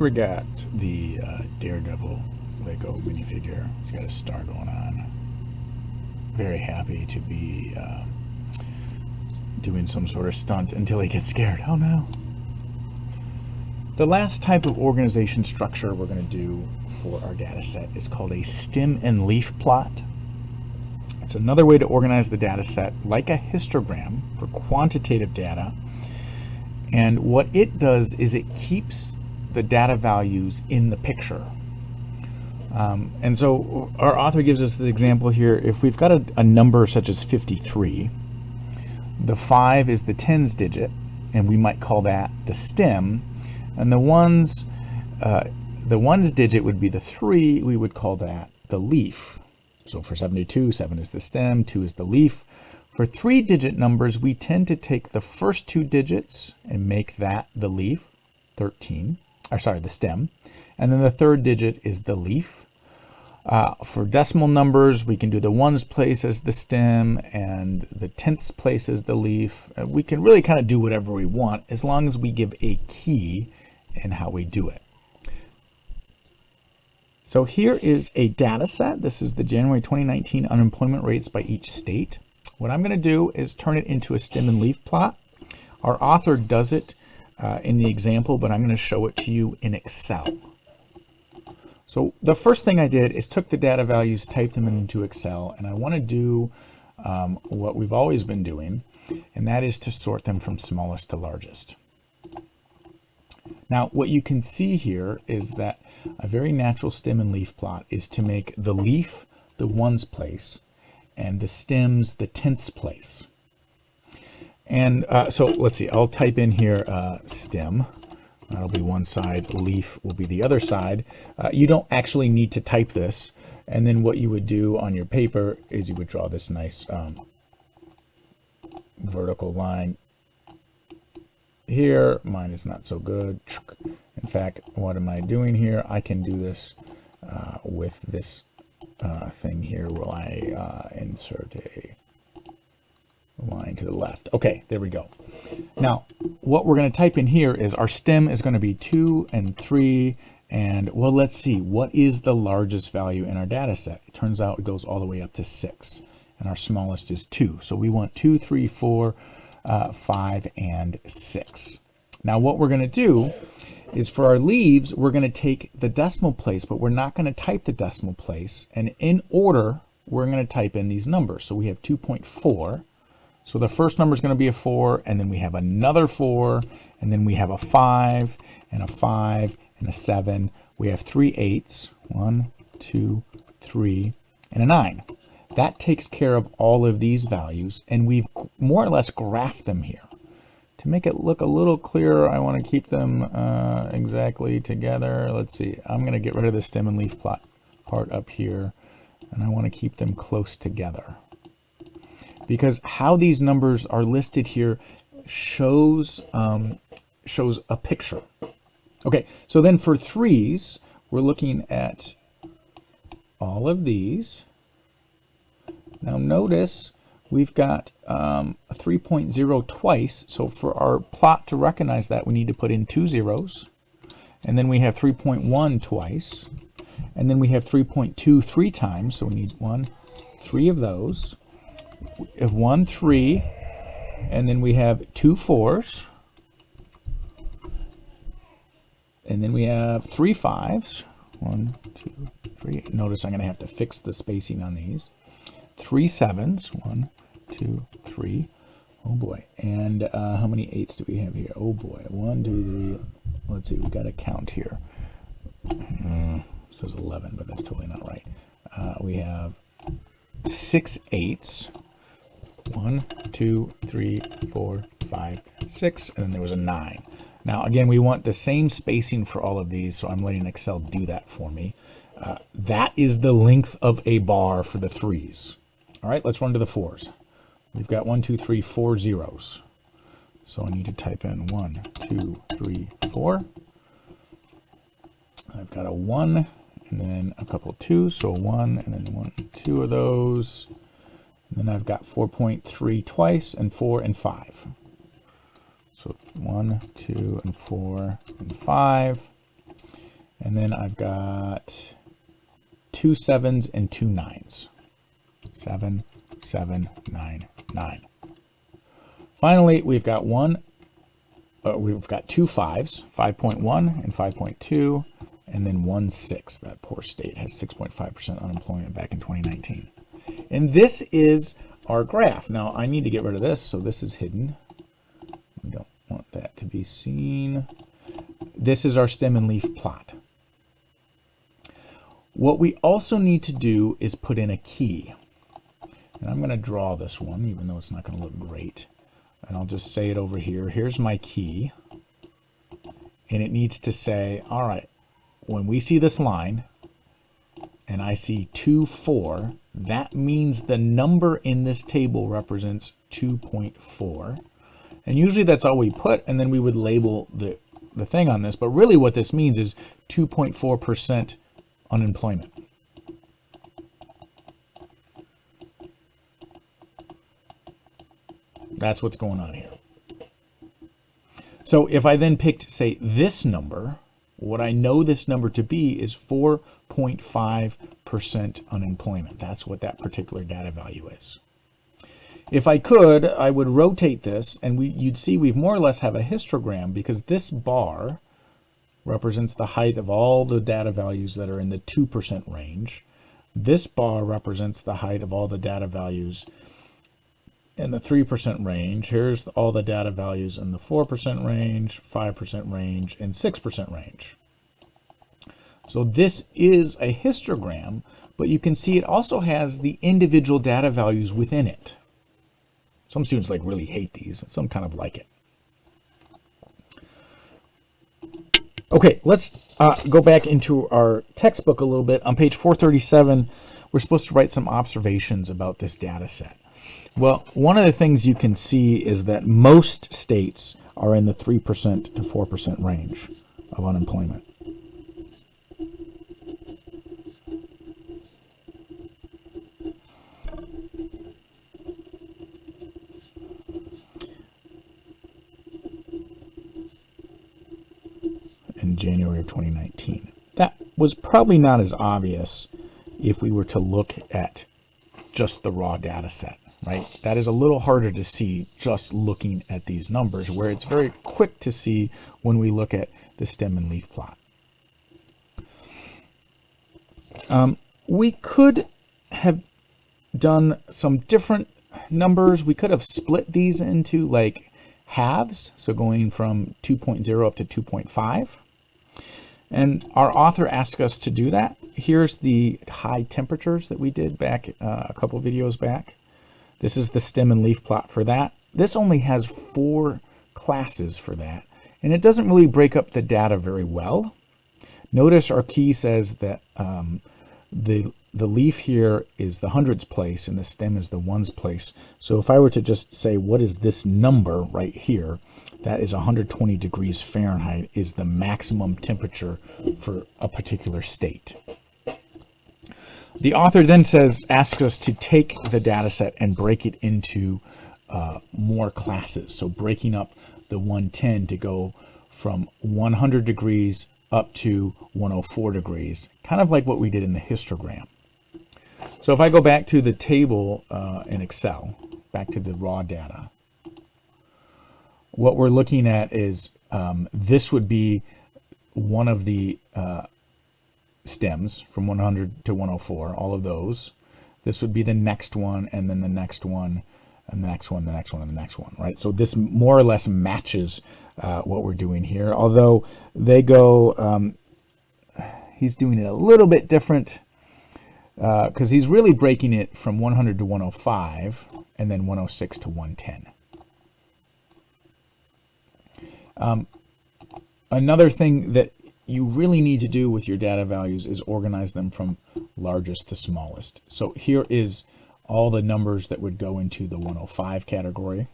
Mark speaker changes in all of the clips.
Speaker 1: We got the Daredevil Lego minifigure. He's got a star going on. Very happy to be doing some sort of stunt until he gets scared. Oh no. The last type of organization structure we're going to do for our data set is called a stem and leaf plot. It's another way to organize the data set like a histogram for quantitative data. And what it does is it keeps the data values in the picture. And so our author gives us the example here. If we've got a number such as 53, the 5 is the tens digit, and we might call that the stem. And the ones digit would be the 3, we would call that the leaf. So for 72, 7 is the stem, 2 is the leaf. For 3-digit numbers, we tend to take the first 2 digits and make that the leaf, the stem. And then the 3rd digit is the leaf. For decimal numbers, we can do the ones place as the stem and the tenths place as the leaf. We can really kind of do whatever we want as long as we give a key in how we do it. So here is a data set. This is the January 2019 unemployment rates by each state. What I'm going to do is turn it into a stem and leaf plot. Our author does it in the example, but I'm going to show it to you in Excel. So the first thing I did is took the data values, typed them into Excel, and I want to do what we've always been doing, and that is to sort them from smallest to largest. Now, what you can see here is that a very natural stem and leaf plot is to make the leaf the ones place and the stems the tenths place. And so let's see, I'll type in here stem. That'll be one side, leaf will be the other side. You don't actually need to type this. And then what you would do on your paper is you would draw this nice vertical line here. Mine is not so good. In fact, what am I doing here? I can do this with this thing here where I insert a line to the left. Okay, there we go. Now, what we're going to type in here is our stem is going to be 2 and 3. And, well, let's see. What is the largest value in our data set? It turns out it goes all the way up to 6. And our smallest is 2. So we want 2, 3, 4, 5, and 6. Now, what we're going to do is for our leaves, we're going to take the decimal place, but we're not going to type the decimal place. And in order, we're going to type in these numbers. So we have 2.4. So the first number is going to be a 4, and then we have another 4, and then we have a 5, and a 5, and a 7. We have 3 8s, 1, 2, 3, and a 9. That takes care of all of these values, and we've more or less graphed them here. To make it look a little clearer, I want to keep them exactly together. Let's see, I'm going to get rid of the stem and leaf plot part up here, and I want to keep them close together. Because how these numbers are listed here shows a picture. Okay, so then for 3s, we're looking at all of these. Now notice we've got 3.0 twice, so for our plot to recognize that, we need to put in 2 zeros. And then we have 3.1 twice. And then we have 3.2 3 times, so we need 3 of those. We have 1 3, and then we have 2 4s, and then we have 3 5s. 1 2 3. Notice I'm going to have to fix the spacing on these. 3 7s. 1 2 3. Oh boy! And how many 8s do we have here? Oh boy! 1 2 3. Let's see. We've got to count here. It says 11, but that's totally not right. We have 6 8s. 1 2 3 4 5 6, and then there was a 9. Now again, we want the same spacing for all of these, so I'm letting Excel do that for me. That is the length of a bar for the 3s. All right, let's run to the 4s. We've got 1 2 3 4 zeros, so I need to type in 1 2 3 4. I've got a 1 and then a couple 2s, so 1 and then 1 2 of those. And then I've got 4.3 twice, and 4 and 5. So 1, 2, and 4, and 5. And then I've got 2 7s and 2 9s. 7, 7, 9, 9. Finally, we've got two 5s, 5.1 and 5.2, and then 1 6. That poor state has 6.5% unemployment back in 2019. And this is our graph. Now, I need to get rid of this, so this is hidden. We don't want that to be seen. This is our stem and leaf plot. What we also need to do is put in a key. And I'm going to draw this one, even though it's not going to look great. And I'll just say it over here. Here's my key. And it needs to say, all right, when we see this line, and I see 2, 4, that means the number in this table represents 2.4. And usually that's all we put, and then we would label the thing on this. But really what this means is 2.4% unemployment. That's what's going on here. So if I then picked, say, this number, what I know this number to be is 4.5% unemployment. That's what that particular data value is. If I could, I would rotate this, and you'd see we more or less have a histogram, because this bar represents the height of all the data values that are in the 2% range. This bar represents the height of all the data values in the 3% range. Here's all the data values in the 4% range, 5% range, and 6% range. So this is a histogram, but you can see it also has the individual data values within it. Some students really hate these, some kind of like it. Okay, let's go back into our textbook a little bit. On page 437, we're supposed to write some observations about this data set. Well, one of the things you can see is that most states are in the 3% to 4% range of unemployment. In January of 2019. That was probably not as obvious if we were to look at just the raw data set, right? That is a little harder to see just looking at these numbers, where it's very quick to see when we look at the stem and leaf plot. We could have done some different numbers. We could have split these into halves, so going from 2.0 up to 2.5. And our author asked us to do that. Here's the high temperatures that we did back a couple videos back. This is the stem and leaf plot for that. This only has 4 classes for that, and it doesn't really break up the data very well. Notice our key says that the leaf here is the hundreds place and the stem is the ones place. So if I were to just say, what is this number right here? That is 120 degrees Fahrenheit is the maximum temperature for a particular state. The author then asks us to take the data set and break it into more classes. So breaking up the 110 to go from 100 degrees up to 104 degrees, kind of like what we did in the histogram. So if I go back to the table in Excel, back to the raw data, what we're looking at is this would be one of the stems from 100 to 104, all of those. This would be the next one, and then the next one, and the next one, the next one, and the next one, right? So this more or less matches what we're doing here, although they go, he's doing it a little bit different because he's really breaking it from 100 to 105 and then 106 to 110. Another thing that you really need to do with your data values is organize them from largest to smallest. So here is all the numbers that would go into the 105 category,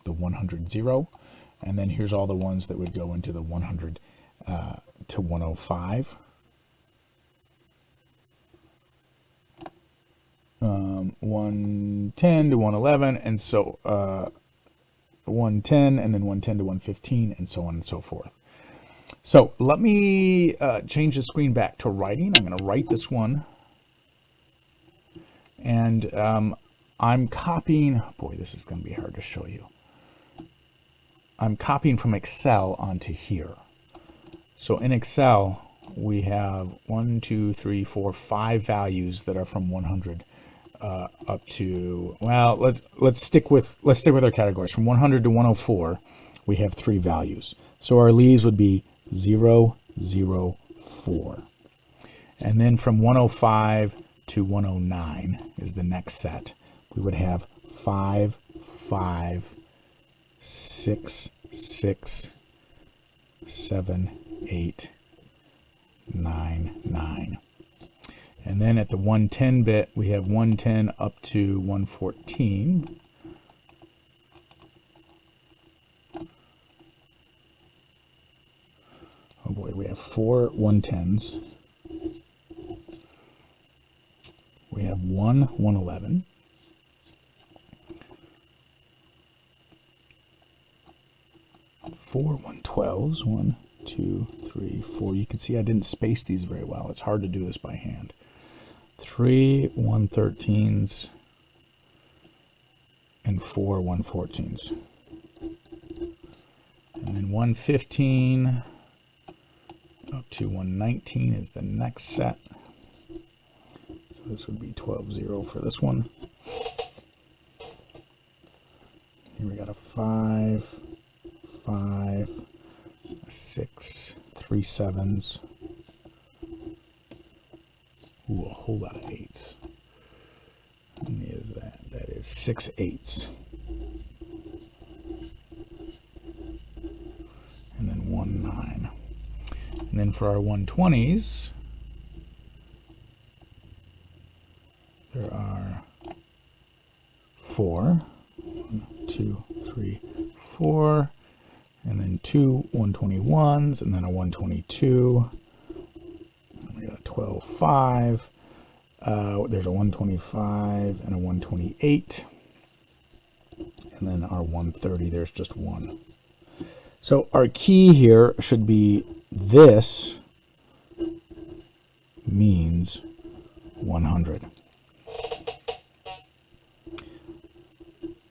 Speaker 1: the 100, 0, and then here's all the ones that would go into the 100 to 105. 110 to 111, and so 110, and then 110 to 115, and so on and so forth. So let me change the screen back to writing. I'm going to write this one. And I'm copying, boy, this is going to be hard to show you. I'm copying from Excel onto here. So in Excel, we have 1, 2, 3, 4, 5 values that are from 100 up to, well, let's stick with our categories. From 100 to 104, we have 3 values. So our leaves would be 0, 0, 4. And then from 105 to 109 is the next set. We would have 5, 5, 6, 6, 7, 8, 9, 9. And then at the 110 bit, we have 110 up to 114. Oh boy, we have 4 110s. We have 1 111. Four 112s. 1, 2, 3, 4. You can see I didn't space these very well. It's hard to do this by hand. 3 113s and 4 114s. And then 115 up to 119 is the next set. So this would be 12-0 for this one. Here we got a 5, 5, 6, 3 7s. Ooh, a whole lot of 8s. How many is that? That is 6 8s. And then 1 9. And then for our 120s, there are 4. 1, 2, 3, 4. And then 2 121s, and then a 122. And we got a 12 5. There's a 125 and a 128. And then our 130, there's just 1. So our key here should be this means 100.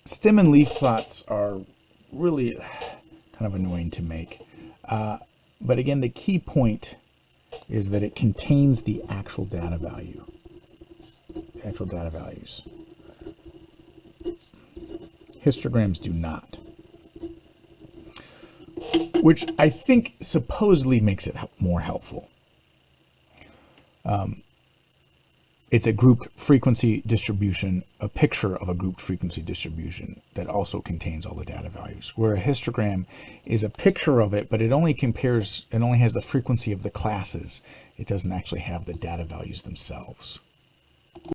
Speaker 1: Stem and leaf plots are really kind of annoying to make. But again, the key point is that it contains the actual data value. The actual data values. Histograms do not. Which I think supposedly makes it more helpful. It's a grouped frequency distribution, a picture of a grouped frequency distribution that also contains all the data values. Where a histogram is a picture of it, but it only has the frequency of the classes. It doesn't actually have the data values themselves.